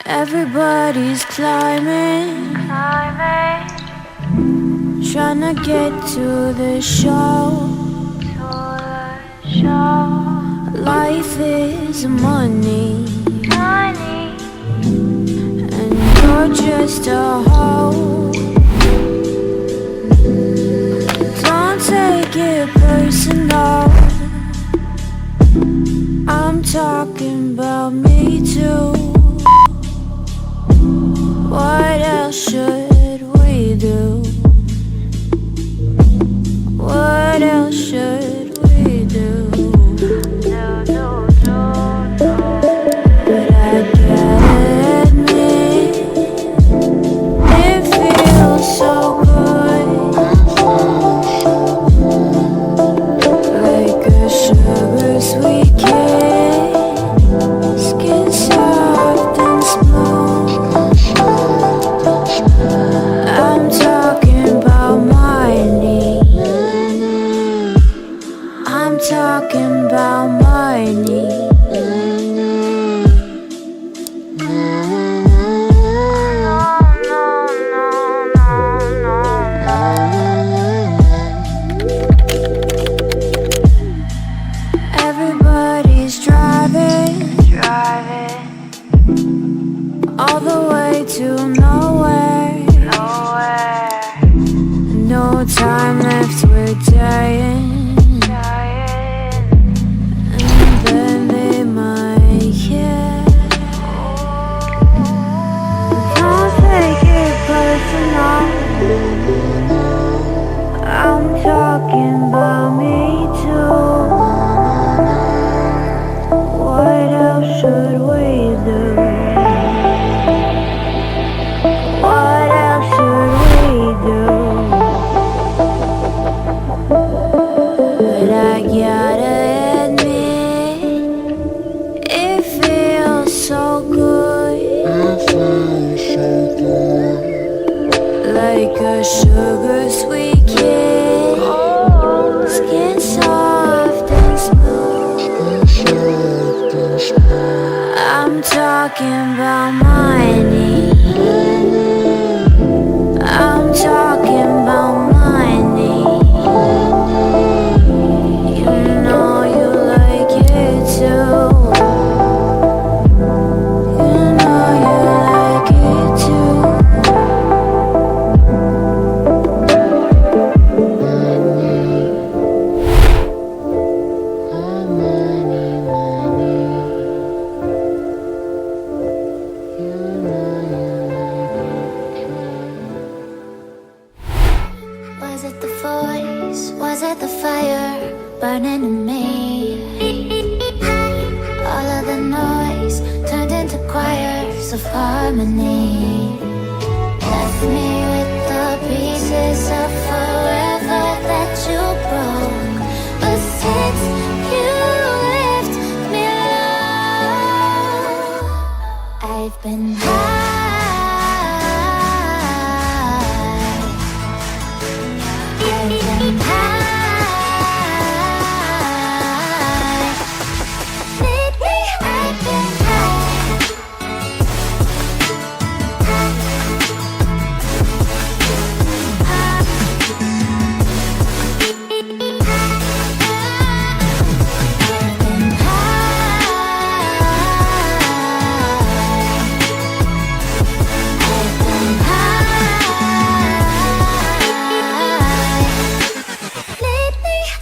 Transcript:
Everybody's climbing, trying to get to the show. Life is money, and you're just a hoe. Don't take it personal, I'm talking about me too. What else should we do? What else should we do? But I gotta admit, it feels so good, like a sugar sweet kiss, skin soft and smooth. I'm talking about my knee. I'm talking about my knee. Everybody's driving all the way to nowhere. No time left, we're dying. And then they might care. Don't take it personal, I'm talking about me too. What else should we do? What else should we do? But I gotta admit, it feels so good, like a sugar sweet kiss, skin soft and smooth. I'm talking about my knee. I'm talking about my knee. You know you like it too. You know you like it too. Was it the voice? Was it the fire burning in me? All of the noise turned into choirs of harmony. Left me with the pieces of forever that you broke. But since you left me alone, I've been high.